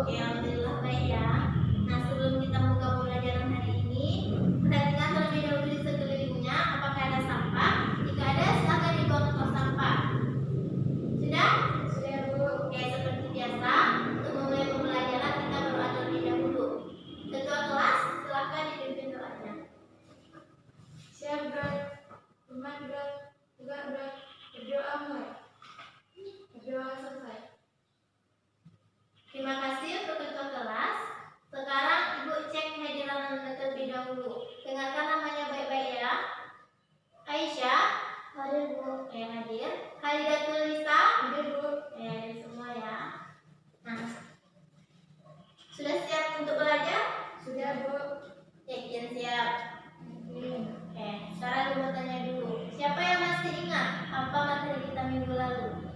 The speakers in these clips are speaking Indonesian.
Oke, alhamdulillah baik ya. Nah, sebelum kita buka pembelajaran hari ini, perhatikan terlebih dahulu di sekelilingnya apakah ada sampah. Jika ada, silakan dibuang ke tong sampah. Sudah? Sudah, Bu. Oke, seperti biasa, untuk memulai pembelajaran kita berdoa terlebih dahulu. Ketua kelas, silakan dipimpin doanya. Siap, Bro. Teman, Bro. Juga, Bro. Berdoa mulai. Berdoa selesai. Terima kasih untuk ketua kelas. Sekarang Ibu cek kehadiran Anda terlebih dahulu. Dengarkan namanya baik-baik ya. Aisyah. Hadir, Bu. Hadir. Khalidatul Lisa. Hadir, Bu. Hadir semua ya. Nah, sudah siap untuk belajar? Sudah, Bu. Yakin siap? Sekarang Ibu mau tanya dulu. Siapa yang masih ingat apa materi kita minggu lalu?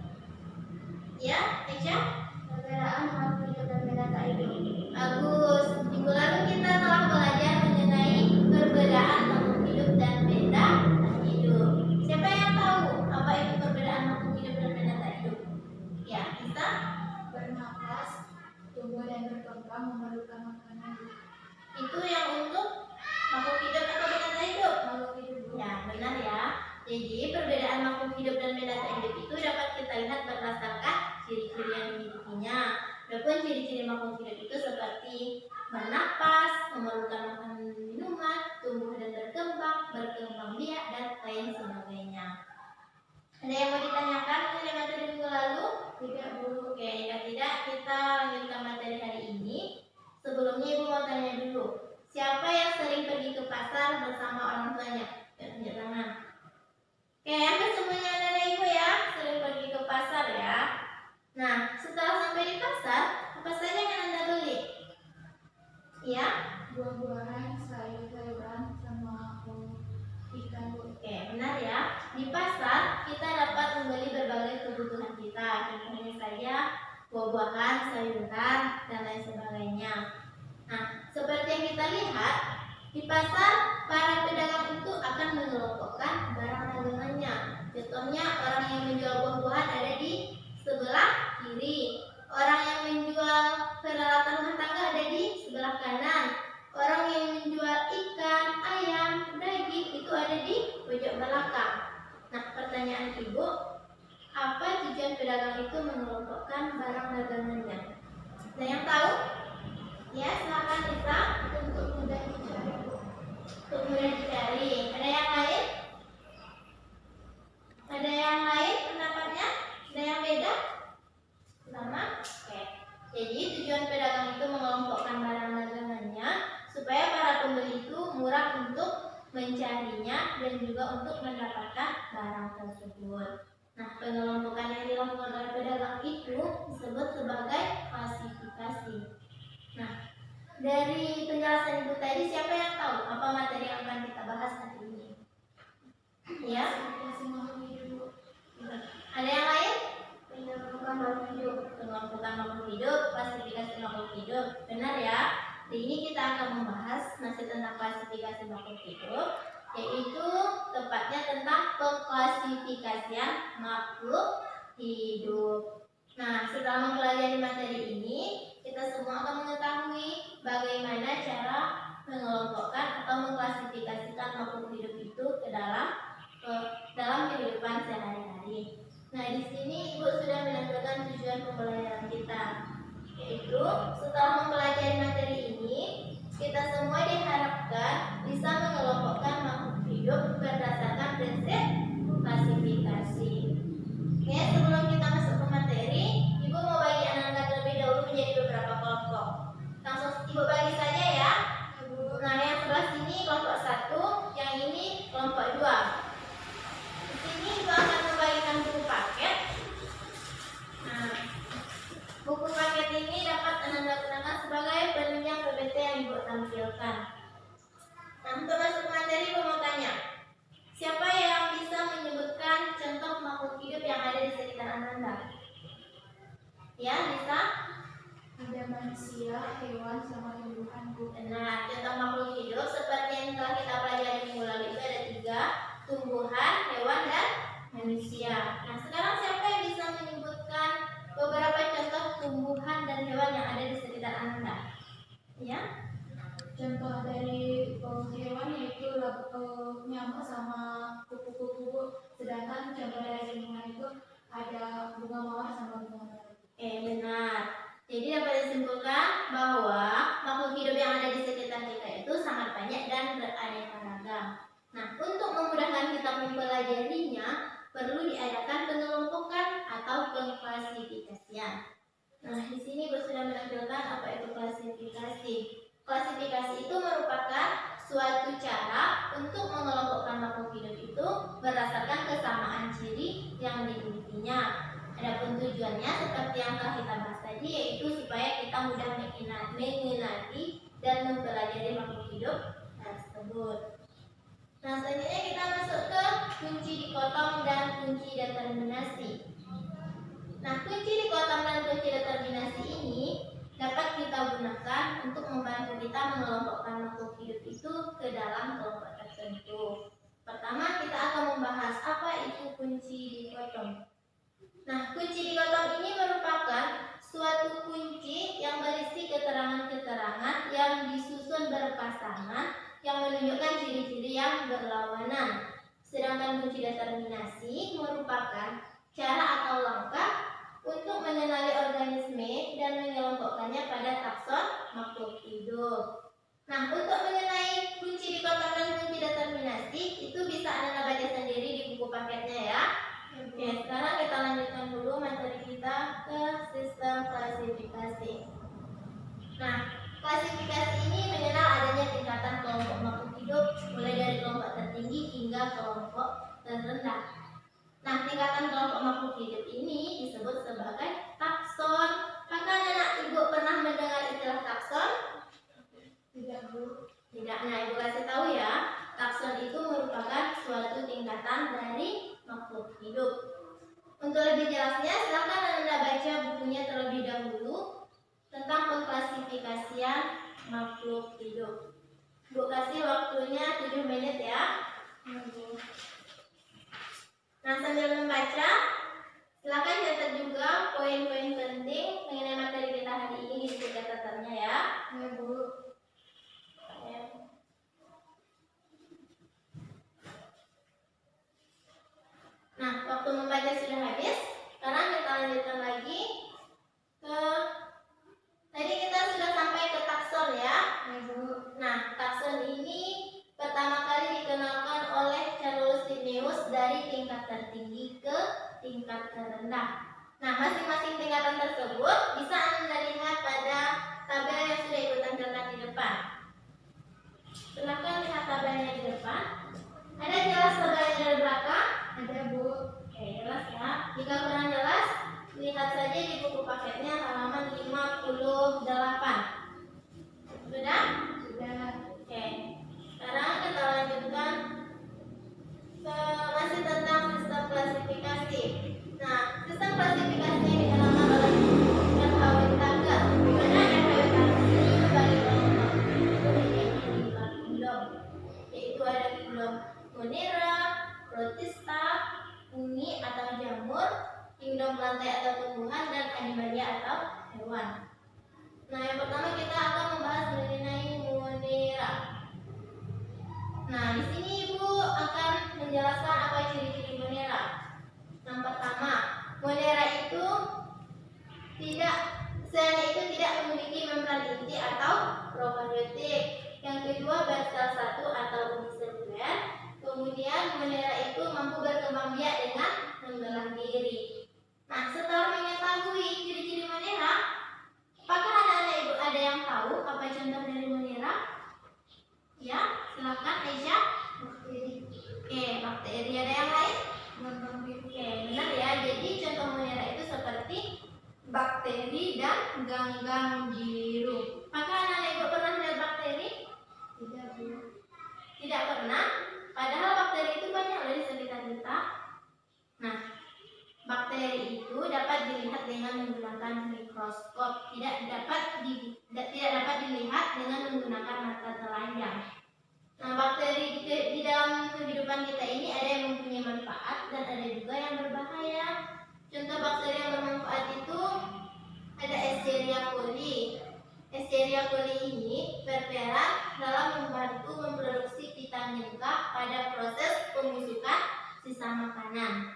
Ya, Aisyah? Perbedaan makhluk hidup dan beda tak hidup. Bagus. Minggu lalu kita telah belajar mengenai perbedaan makhluk hidup dan benda tak hidup. Siapa yang tahu apa itu perbedaan makhluk hidup dan benda tak hidup? Ya, kita Bernapas, tumbuh dan berkembang memerlukan makanan. itu yang untuk makhluk hidup atau benda tak hidup? Makhluk hidup, Bu. Ya, benar ya. Jadi perbedaan makhluk hidup dan benda tak hidup itu dapat kita lihat berdasarkan ciri-ciri yang dimilikinya. Adapun ciri-ciri makhluk hidup itu seperti bernapas, memerlukan makanan dan minuman, tumbuh dan berkembang biak dan lain sebagainya. Ada yang mau ditanyakan mengenai materi minggu lalu? Tidak, Bu. Oke, jika tidak kita lanjutkan materi hari ini. Sebelumnya Ibu mau tanya dulu, siapa yang sering pergi ke pasar bersama orang tuanya? Tunjuk tangan. Oke, hampir semuanya ada Ibu ya, sering pergi ke pasar ya. Nah, setelah sampai di pasar, apa saja yang Anda beli? Ya? Buah-buahan, sayur-sayuran, sama ikan, Bu. Oke, benar ya. Di pasar kita dapat membeli berbagai kebutuhan kita. Contohnya saja buah-buahan, sayuran, dan lain sebagainya. Nah, seperti yang kita lihat, di pasar para pedagang itu akan mengelompokkan barang dagangannya. Contohnya orang yang menjual buah-buahan ada di sebelah kiri, orang yang menjual peralatan rumah tangga ada di sebelah kanan, orang yang menjual ikan, ayam, daging itu ada di pojok belakang. Nah, pertanyaan Ibu, apa tujuan pedagang itu mengelompokkan barang dagangannya? Ada yang tahu? Ya, silakan Lisa. Untuk mudah dicari, Bu. Untuk mudah dicari. Ada yang lain? Ada yang lain pendapatnya? Ada yang beda? Sama? Oke. Jadi tujuan pedagang itu mengelompokkan barang dagangannya supaya para pembeli itu murah untuk mencarinya dan juga untuk mendapatkan barang tersebut. Nah, pengelompokan yang dilakukan oleh pedagang itu disebut sebagai klasifikasi. Nah, dari penjelasan Ibu tadi, siapa yang tahu apa materi yang akan kita bahas hari ini? Ya? Klasifikasi makhluk hidup, Bu. Ada yang lain? Pengelompokan makhluk hidup. Pengelompokan makhluk hidup, klasifikasi makhluk hidup. Benar ya? Hari ini kita akan membahas masih tentang klasifikasi makhluk hidup, yaitu tepatnya tentang pengklasifikasian makhluk hidup. Nah, setelah mempelajari materi ini, kita semua akan mengetahui bagaimana cara mengelompokkan atau mengklasifikasikan makhluk hidup itu ke dalam kehidupan sehari-hari. Nah, di sini Ibu sudah menentukan tujuan pembelajaran kita, yaitu setelah mempelajari materi ini, kita semua diharapkan bisa mengelompokkan makhluk hidup berdasarkan prinsip klasifikasi. Oke, sebelum kita masuk ke materi, Ibu mau bagi anak-anak terlebih dahulu menjadi beberapa kelompok. Langsung Ibu bagi saja ya. Nah, yang sebelah sini kelompok 1, yang ini kelompok 2. Di sini Ibu akan membagikan buku paket. Nah, buku paket ini dapat Anda gunakan sebagai penunjang PPT yang Ibu tampilkan. Nah, untuk masuk ke materi, Ibu mau tanya, siapa yang bisa menyebutkan contoh makhluk hidup yang ada di sekitar Anda? Ya, Lisa? Ada manusia, hewan, sama tumbuhan, Bu. Nah, contoh makhluk hidup seperti yang telah kita pelajari minggu lalu itu ada 3, tumbuhan, hewan, dan manusia. Nah, sekarang siapa yang bisa menyebutkan beberapa contoh tumbuhan dan hewan yang ada di sekitar Contoh dari hewan yaitu nyamuk sama kupu-kupu. Sedangkan contoh dari lingkungan itu ada bunga mawar sama bunga mawar. Benar. Jadi dapat disimpulkan bahwa makhluk hidup yang ada di sekitar kita itu sangat banyak dan beraneka ragam. Nah, untuk memudahkan kita mempelajarinya, perlu diadakan pengelompokan atau pengklasifikasian. Nah, di sini Ibu sudah menampilkan apa itu klasifikasi. Klasifikasi itu merupakan suatu cara untuk mengelompokkan makhluk hidup itu berdasarkan kesamaan ciri yang dimilikinya. Adapun tujuannya seperti yang telah kita bahas tadi, yaitu supaya kita mudah mengenali dan mempelajari makhluk hidup tersebut. Nah, selanjutnya kita masuk ke kunci dikotom dan kunci determinasi. Nah, kunci dikotom dan kunci determinasi ini dapat kita gunakan untuk membantu kita mengelompokkan makhluk hidup itu ke dalam kelompok tertentu. Pertama, kita akan membahas apa itu kunci dikotom. Nah, kunci dikotom ini merupakan suatu kunci yang berisi keterangan-keterangan yang disusun berpasangan yang menunjukkan ciri-ciri yang berlawanan. Sedangkan kunci determinasi merupakan cara atau langkah untuk mengenali organisme dan mengelompokkannya pada takson makhluk hidup. Nah, untuk mengenai kunci dikotom dan kunci determinasi itu bisa Anda baca sendiri di buku paketnya ya. Oke, sekarang kita lanjutkan dulu materi kita ke sistem klasifikasi. Nah, klasifikasi ini mengenal adanya tingkatan kelompok makhluk hidup mulai dari kelompok tertinggi hingga kelompok terendah. Nah, tingkatan kelompok makhluk hidup ini disebut sebagai takson. Apakah anak Ibu pernah mendengar istilah takson? Tidak, Bu. Tidak. Nah, Ibu kasih tahu ya, takson itu merupakan suatu tingkatan dari makhluk hidup. Untuk lebih jelasnya, silakan Anda baca bukunya terlebih dahulu tentang pengklasifikasian makhluk hidup. Bu kasih waktunya 7 menit ya. Nah, sambil membaca, silakan catat juga poin-poin penting mengenai materi kita hari ini di buku catatannya ya. Ya, Bu. Nah, waktu membaca sudah habis. Sekarang kita lanjutkan lagi ke tadi kita sudah sampai ke takson ya. Nah, takson ini pertama kali dikenalkan oleh Charles Linnaeus dari tingkat tertinggi ke tingkat terendah. Nah, masing-masing tingkatan tersebut bisa Anda lihat pada tabel yang sudah Ibu tampilkan di depan. Silakan lihat tabelnya di depan. Ada jelas tabelnya dari belakang? Ada, Bu. Oke, jelas ya. Jika kurang jelas, lihat saja di buku paketnya halaman 58. Sudah? Sudah. Oke. Sekarang kita lanjutkan ke masih tentang sistem klasifikasi. Nah, sistem klasifikasi ini dikenalkan oleh R.H.W. Tager. Di mana R.H.W. Tager ini membagi kelompok itu menjadi 5 kingdom, yaitu ada kingdom Monera, Protista, Fungi atau jamur, kingdom plantae atau tumbuhan, dan animalia atau hewan. Nah, yang pertama kita akan membahas mengenai Monera. Nah, di sini Ibu akan menjelaskan apa ciri-ciri Monera. Yang pertama, Monera itu tidak memiliki membran inti atau prokariotik. Yang kedua, bersel satu atau uniseluler. Kemudian Monera itu mampu berkembang biak dengan membelah diri. Nah, setelah mengetahui ciri-ciri Monera, apakah anak-anak Ibu ada yang pada proses pembusukan sisa makanan.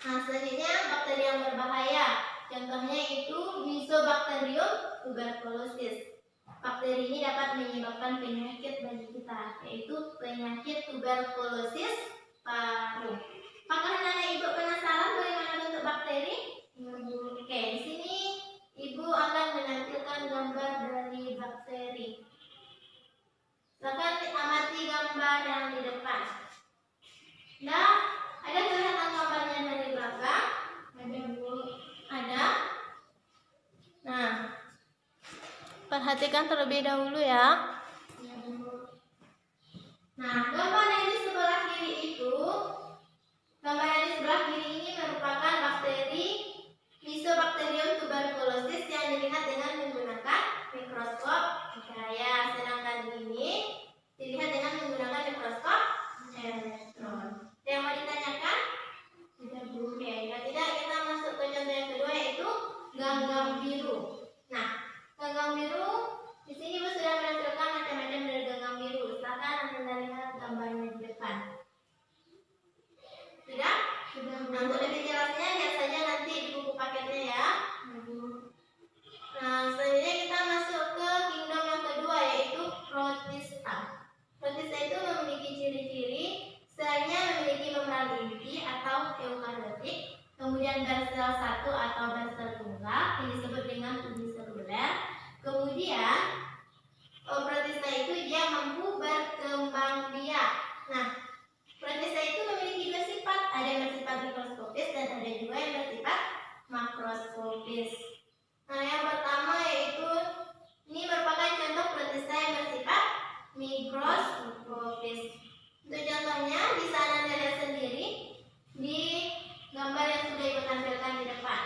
Nah, selanjutnya bakteri yang berbahaya. Contohnya itu Mycobacterium tuberculosis. Bakteri ini dapat menyebabkan penyakit bagi kita, yaitu penyakit tuberkulosis paru. Apakah anak ibu penasaran bagaimana bentuk bakteri? Oke, di sini ibu akan menampilkan gambar dari bakteri. Silakan amati gambar yang di depan. Nah, ada kelihatan gambarnya dari belakang? Ada, Bu. Ada? Nah, perhatikan terlebih dahulu ya. Nah, gambar yang di sebelah kiri itu, gambar yang di sebelah kiri ini merupakan bakteri Mycobacterium tuberculosis yang dilihat dengan menggunakan mikroskop cahaya. Sedangkan ini dilihat dengan menggunakan mikroskop elektron. Ada yang mau ditanyakan? Tidak, Bu. Oke, jika tidak kita masuk ke contoh yang kedua, yaitu ganggang biru. Nah, ganggang biru di sini Bu sudah menampilkan macam-macam dari ganggang biru. Silakan Anda lihat gambarnya di depan. Tidak? Sudah. Nah, untuk lebih jelasnya lihat saja nanti di buku paketnya ya. Nah, selanjutnya kita masuk ke kingdom yang kedua, yaitu protista. Protista itu memiliki ciri-ciri selnya memiliki membran inti atau eukariotik, kemudian bersel satu atau bersel tunggal yang disebut dengan tubuh seluler. Kemudian protista itu dia mampu berkembang biak. Nah, protista itu memiliki dua sifat, ada yang bersifat mikroskopis dan ada juga yang bersifat makroskopis. Nah, yang pertama yaitu ini merupakan contoh protista yang bersifat mikroskopis. Untuk contohnya bisa Anda lihat sendiri di gambar yang sudah Ibu tampilkan di depan.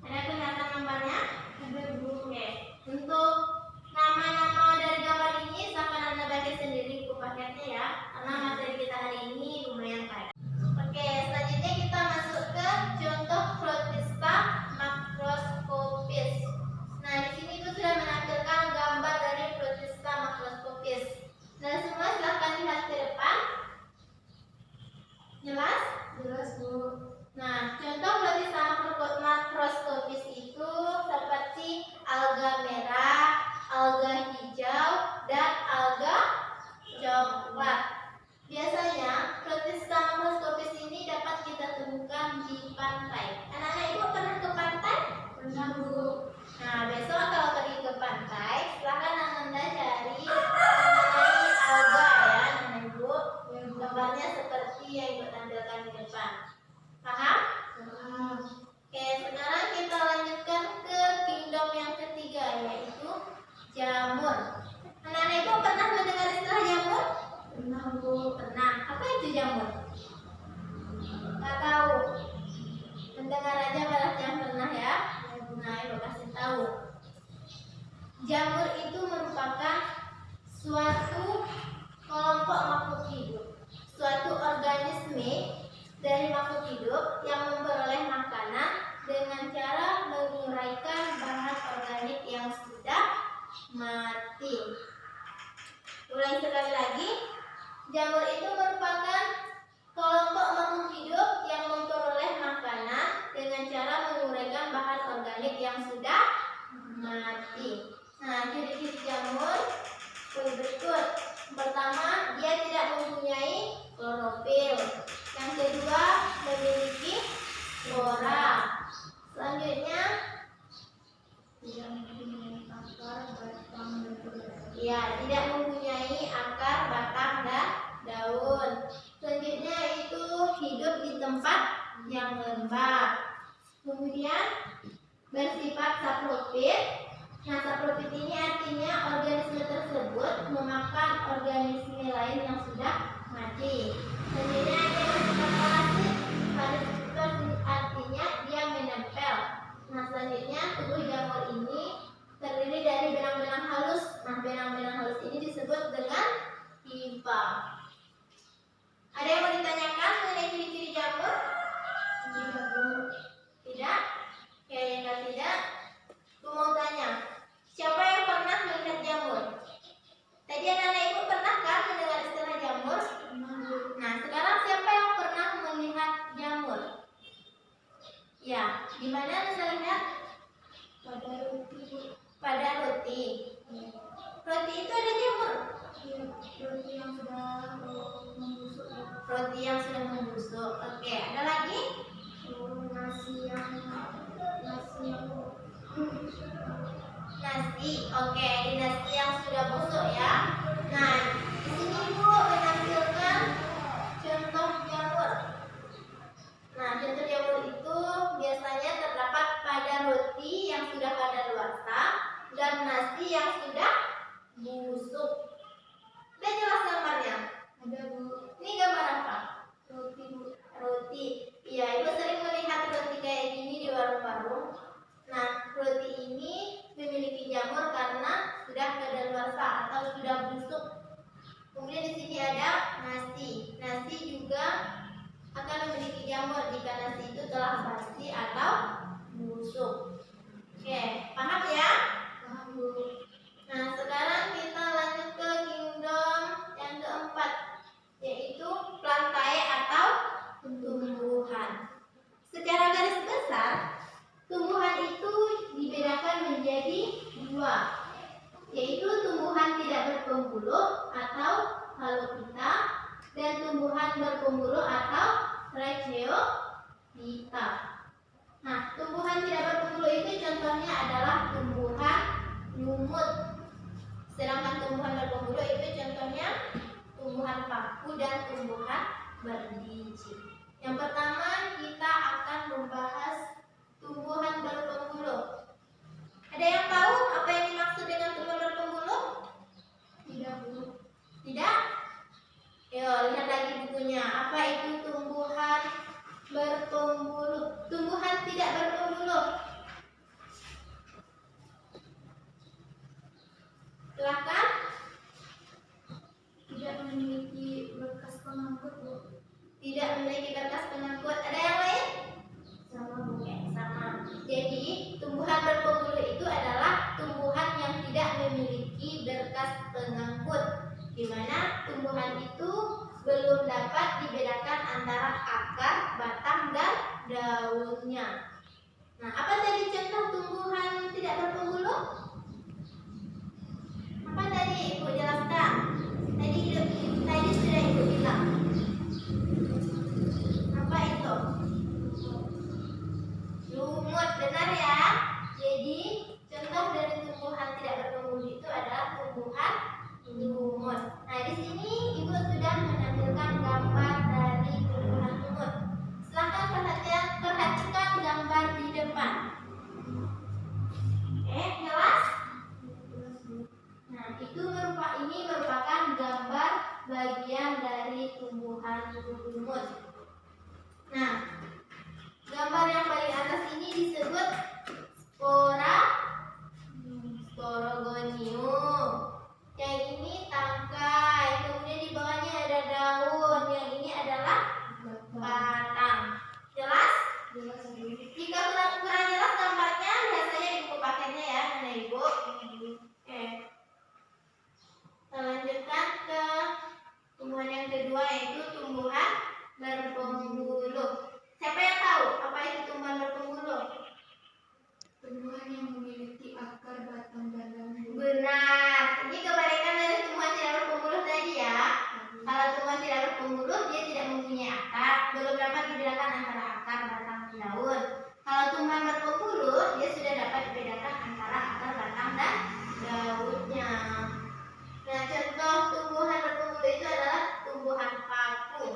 Ada kelihatan gambarnya? Ada, Bu. Oke. Untuk nama-nama dari gambar ini silakan Anda baca sendiri buku paketnya ya, karena materi kita hari ini lumayan padat. Oke, selanjutnya kita masuk ke contoh protista makroskopis. Nah, di sini itu sudah menampilkan gambar dari protista makroskopis. Nah, semua silahkan lihat ke depan. Jelas? Jelas, Bu. Nah, contoh protista makroskopis itu seperti alga merah, alga hijau, dan alga coklat. Biasanya protista makroskopis ini dapat kita temukan di pantai. Anak-anak ibu pernah ke pantai? Pernah, Bu. Nah, besok kalau pergi ke pantai, silakan Anda cari mengenai alga ya, anak ibu. Gambarnya seperti yang Ibu tampilkan di depan. Paham? Paham. Oke, sekarang kita lanjutkan ke kingdom yang ketiga, yaitu jamur. Anak-anak ibu pernah mendengar istilah jamur? Pernah, Bu. Pernah. Apa itu jamur? Nggak tahu. Mendengar aja malah yang pernah ya. Nah, Ibu kasih tahu. Jamur itu merupakan suatu kelompok makhluk hidup, suatu organisme dari makhluk hidup yang memperoleh makanan dengan cara menguraikan bahan organik yang sudah mati. Ulangi sekali lagi, jamur itu merupakan kelompok makhluk hidup yang memperoleh makanan dengan cara menguraikan bahan organik yang sudah mati. Nah, ciri-ciri jamur berikut. Pertama, dia tidak mempunyai klorofil. Yang kedua, memiliki spora. Selanjutnya, tidak mempunyai akar, batang, dan daun. Ya, tidak mempunyai akar, batang, dan daun. Selanjutnya itu hidup di tempat yang lembab. Kemudian bersifat saprofit. Nah, saprofit ini artinya organisme tersebut memakan organisme lain yang sudah mati. Selanjutnya dia bersifat parasit. Parasit artinya dia menempel. Nah, selanjutnya tubuh jamur ini terdiri dari benang-benang halus. Nah, benang-benang halus ini disebut dengan himpa. Ada yang mau ditanyakan mengenai ciri-ciri jamur? Tidak, Bu. Tidak? Oke, yang tidak, aku mau tanya. Siapa yang pernah melihat jamur? roti yang sudah membusuk. Roti yang sudah membusuk. Oke, ada lagi? Nasi yang Nasi. Oke, di nasi yang sudah busuk ya. Nah, di sini Ibu menampilkan contoh jamur. Nah, contoh jamur itu biasanya terdapat pada roti yang sudah kadaluarsa dan nasi yang sudah busuk. Udah jelas gambarnya? ada Bu. Ini gambar apa? Roti Bu. Roti. Iya, Ibu sering melihat roti kayak gini di warung-warung. Nah, roti ini memiliki jamur karena sudah kadaluarsa atau sudah busuk. Kemudian di sini ada nasi. Nasi juga akan memiliki jamur jika nasi itu telah basi atau busuk. Oke, paham ya? Paham Bu. Nah, sekarang kita lanjut ke kingdom yang keempat, yaitu plantae atau tumbuhan. Secara garis besar, tumbuhan itu dibedakan menjadi dua, yaitu tumbuhan tidak berpembuluh atau halophyta dan tumbuhan berpembuluh atau Brachyophyta. Nah, tumbuhan tidak berpembuluh itu contohnya adalah tumbuhan lumut. Sedangkan tumbuhan berpembuluh itu contohnya tumbuhan paku dan tumbuhan berbiji. Yang pertama kita akan membahas tumbuhan berpembuluh. Ada yang tahu apa yang dimaksud dengan tumbuhan berpembuluh? Tidak Bu. Tidak? Yo, lihat lagi bukunya. Apa itu tumbuhan berpembuluh? Tumbuhan tidak berpembuluh. Silakan. Tidak memiliki berkas pengangkut Bu. Tidak memiliki berkas pengangkut. Ada yang lain? Sama Bu. Oke, sama. Jadi, tumbuhan berpembuluh itu adalah tumbuhan yang tidak memiliki berkas pengangkut, di mana tumbuhan itu belum dapat dibedakan antara akar, batang, dan daunnya. Nah, apa tadi contoh tumbuhan tidak berpembuluh? Apa tadi Ibu jelaskan? Tadi sudah Ibu bilang. Apa itu? Lumut, benar ya? Jadi, contoh dari tumbuhan tidak berpembuluh itu adalah tumbuhan lumut. Nah, di sini Ibu sudah menampilkan gambar dari tumbuhan lumut. Silakan perhatikan gambar di depan. Oke, jelas? Nah, ini merupakan gambar bagian dari tumbuhan lumut. Nah, gambar yang paling atas ini disebut sporogonium. Yang ini tangkai, kemudian di bawahnya ada daun. Yang ini adalah batang. Jelas? Jelas Bu. Jika kurang jelas gambarnya, biasanya di buku paketnya ya, Nana Ibu. Oke. Kita lanjutkan ke tumbuhan yang kedua, yaitu tumbuhan berpembuluh. Siapa yang tahu apa itu tumbuhan berpembuluh? Tumbuhan yang memiliki akar, batang, dan daun Bu. Benar. Ini kebalikan dari tumbuhan tidak berpembuluh tadi ya. Kalau tumbuhan tidak berpembuluh, dia tidak mempunyai akar, belum dapat dibedakan antara akar, batang, dan daun. Kalau tumbuhan berpembuluh, dia sudah dapat dibedakan antara akar, batang, dan daunnya. Nah, contoh tumbuhan berpembuluh itu adalah tumbuhan paku.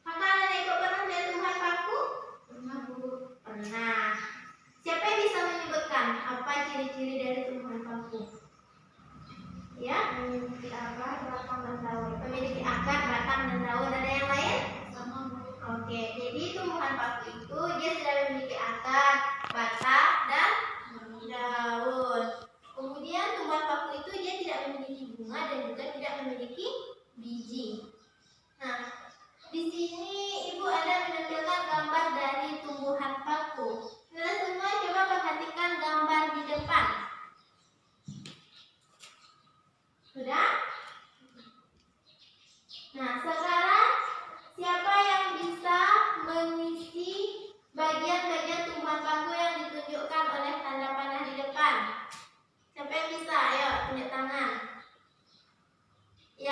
Maka Anak Ibu pernah lihat tumbuhan paku? Pernah Bu. Pernah. Siapa yang bisa menyebutkan apa ciri-ciri dari tumbuhan paku? Ya, Memiliki akar, batang, dan daun. memiliki akar, batang, dan daun. Ada yang lain? Sama Bu. Oke, jadi tumbuhan paku itu dia sudah memiliki akar, batang, dan daun. Kemudian tumbuhan paku itu dia tidak memiliki bunga dan juga tidak memiliki biji. Nah, di sini Ibu ada menampilkan gambar dari tumbuhan paku. Saudara semua coba perhatikan gambar di depan. Sudah? Nah, sekarang siapa yang bisa mengisi bagian-bagian tumbuhan paku yang ditunjukkan oleh tanda panah di depan? Siapa yang bisa? Ayo, tunjuk tangan. Ya,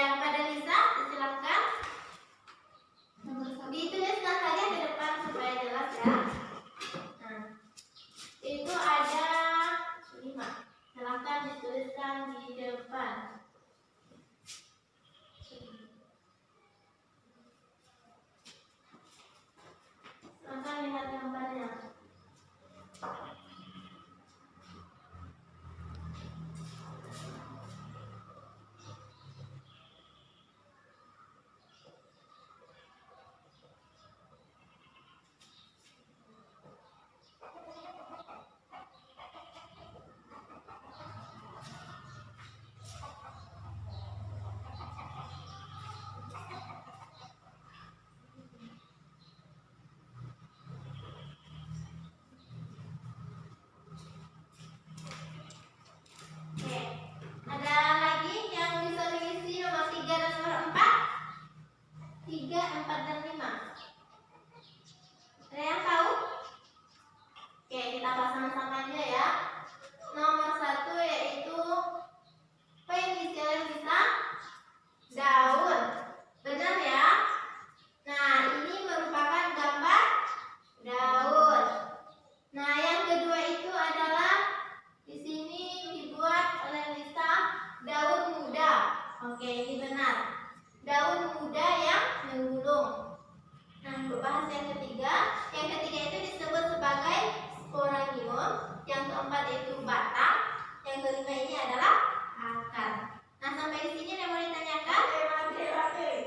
bahas yang ketiga. Yang ketiga itu disebut sebagai sporangium. Yang keempat itu batang. Yang kelima ini adalah akar. Nah, sampai di sini ada yang mau ditanyakan? Ada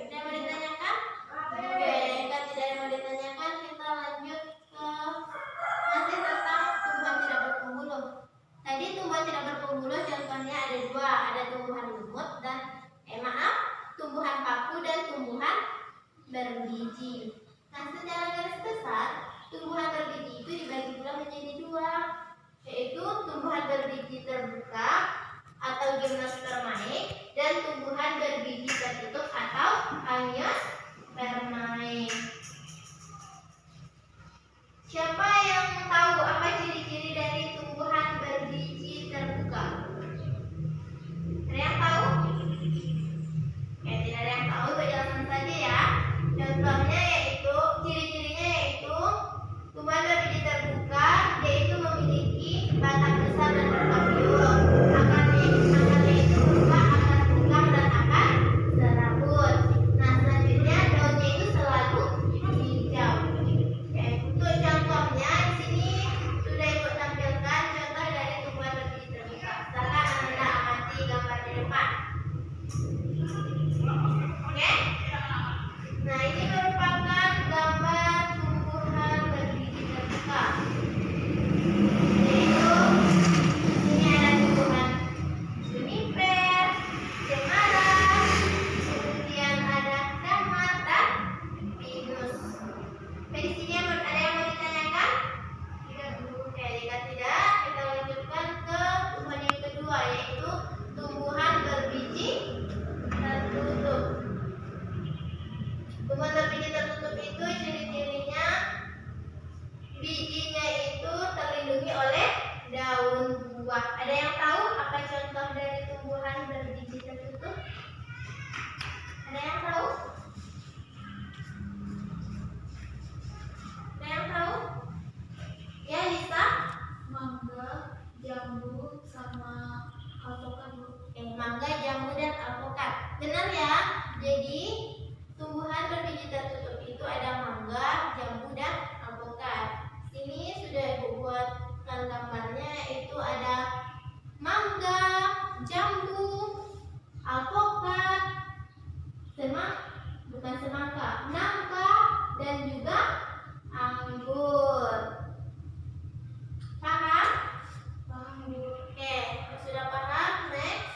yang mau ditanyakan? Oke, jika tidak ada yang mau ditanyakan, kita lanjut ke masih tentang tumbuhan tidak berpembuluh. Tadi tumbuhan tidak berpembuluh contohnya ada dua, ada tumbuhan lumut dan tumbuhan paku dan tumbuhan berbiji. Nah, secara garis besar, tumbuhan berbiji itu dibagi pula menjadi dua, yaitu tumbuhan berbiji terbuka atau gimnospermae dan tumbuhan berbiji tertutup atau angiospermae. Siapa yang tahu apa ciri-ciri dari tumbuhan berbiji terbuka? Ada yang tahu? Ya, tidak ada yang tahu, langsung saja ya. Contohnya yaitu, ciri-cirinya yaitu tumbuhan berbiji terbuka, yaitu memiliki batang besar dan bertabium. Akarnya itu berupa akar tunggang dan akar serabut. Nah, selanjutnya daunnya itu selalu hijau. Yaitu contohnya di sini sudah ibu tampilkan contoh dari tumbuhan berbiji terbuka. Silakan Anda amati gambar di depan. Oke? Nah, ini merupakan gambar tumbuhan berbiji terbuka. Yaitu ini ada tumbuhan juniper, cemara, kemudian ada damar dan pinus. Di sini ada yang mau ditanyakan? Oke, jika tidak, kita lanjutkan ke tumbuhan yang kedua, yaitu tumbuhan berbiji tertutup. Tumbuhan berbiji tertutup itu ciri-cirinya bijinya itu terlindungi oleh daun buah. Ada yang tahu apa contoh dari tumbuhan berbiji tertutup? Ada yang tahu? Ada yang tahu? Ya, Lisa? Mangga, jambu, sama alpukat, Bu. Mangga, jambu, dan alpukat. Benar ya? Jadi tumbuhan berbiji tertutup itu ada mangga, jambu, dan alpukat. Sini sudah ibu buatkan gambarnya, itu ada mangga, jambu, alpukat, bukan semangka, nangka, dan juga anggur. Paham? Paham, Bu. Oke, sudah paham? Next.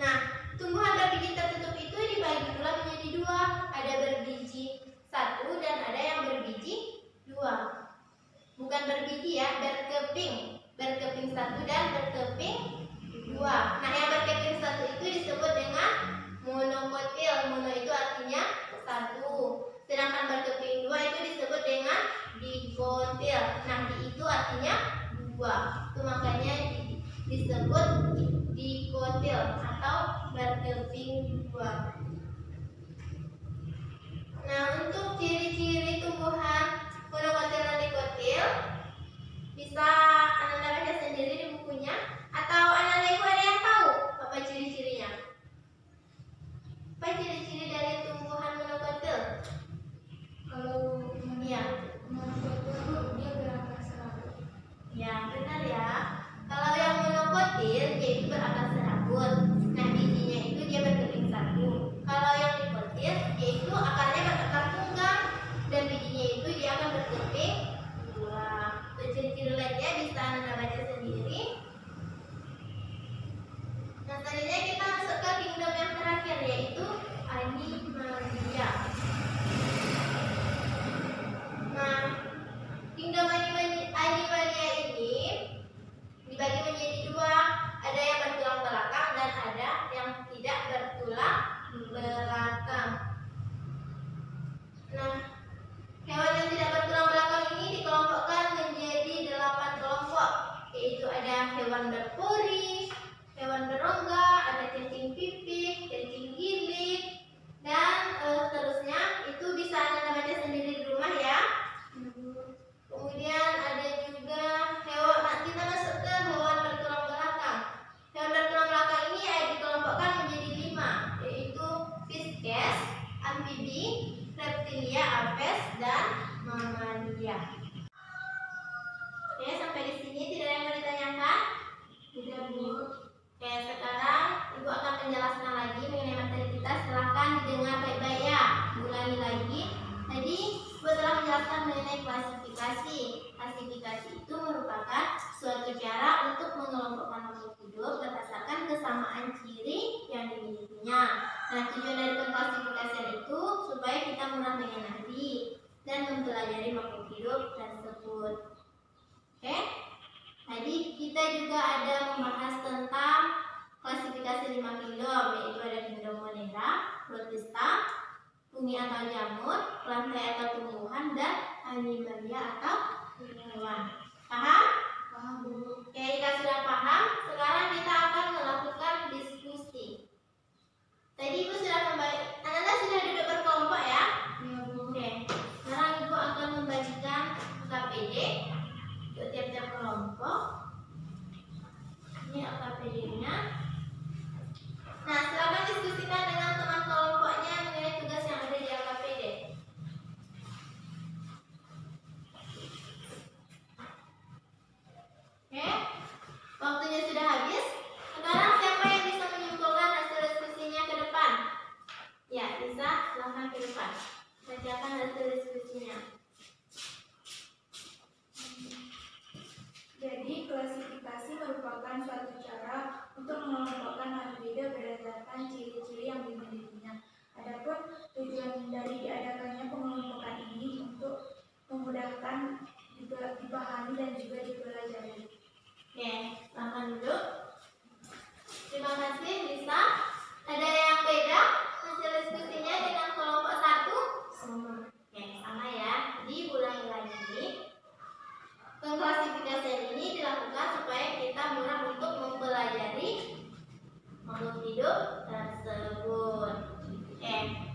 Nah, tumbuhan berbiji tertutup itu dibagi pula menjadi dua. Ada berbiji satu dan ada yang berbiji dua. Bukan berbiji ya, berkeping. Berkeping satu dan berkeping dua. Nah, yang berkeping satu itu disebut dengan monokotil. Mono itu artinya satu. Sedangkan berkeping dua itu disebut dengan dikotil. Nah, di itu artinya dua. Itu makanya disebut dikotil atau berkeping dua. Nah, untuk ciri-ciri tumbuhan monokotil dan dikotil bisa Anda baca sendiri di bukunya, atau Anda ibu ada yang tahu apa ciri-cirinya? Apa ciri-ciri dari tumbuhan monokotil? Kalau Iya. monokotil dia berakar serabut. Ya, benar ya. Kalau yang monokotil dia itu berakar serabut. Nah, bijinya itu dia berkeping satu. Kalau yang dikotil dia itu akarnya berakar tunggang dan bijinya itu dia akan berkeping dua. Ciri-ciri lainnya bisa Anda baca sendiri. Nah, selanjutnya kita Cecilia, Alves, dan Mamalia. Oke, sampai di sini tidak ada yang mau ditanyakan? Tidak, Bu. Oke, sekarang Ibu akan menjelaskan lagi mengenai materi kita. Silahkan didengar baik-baik ya. Ulangi lagi. Tadi Ibu telah menjelaskan mengenai klasifikasi. Klasifikasi itu merupakan suatu cara untuk mengelompokkan makhluk hidup berdasarkan kesamaan ciri yang dimilikinya. Nah, tujuan dari pengklasifikasian itu supaya kita mudah mengenali dan mempelajari makhluk hidup tersebut. Oke? Tadi kita juga ada membahas tentang klasifikasi 5 kingdom, yaitu ada kingdom Monera, Protista, bumi atau jamur, lantai atau tumbuhan, dan animalia atau hewan. Paham? Paham, Bu. Oke, jika sudah paham, sekarang kita akan melakukan diskusi. Tadi Ibu sudah Anda sudah duduk berkelompok ya? Iya, Bu. Oke, sekarang Ibu akan membagikan KPD untuk tiap-tiap kelompok. Ini KPD-nya. Nah, silakan diskusikan dengan teman kelompoknya mengenai tugas yang ada di LKPD. Oke, waktunya sudah habis. Sekarang siapa yang bisa menyimpulkan hasil diskusinya ke depan? Ya, bisa. Silakan ke depan. Bacakan hasil diskusinya. Jadi, klasifikasi merupakan suatu cara untuk mengelompokkan makhluk hidup berdasarkan ciri-ciri yang dimilikinya. Adapun tujuan dari diadakannya pengelompokan ini untuk memudahkan juga dipahami dan juga dipelajari. Oke, silakan duduk. Terima kasih, Lisa. Ada yang beda hasil diskusinya dengan kelompok 1? Sama. Oke, sama ya. Jadi ulangi lagi. Pengklasifikasian ini dilakukan supaya kita mudah untuk mempelajari makhluk hidup tersebut. Oke.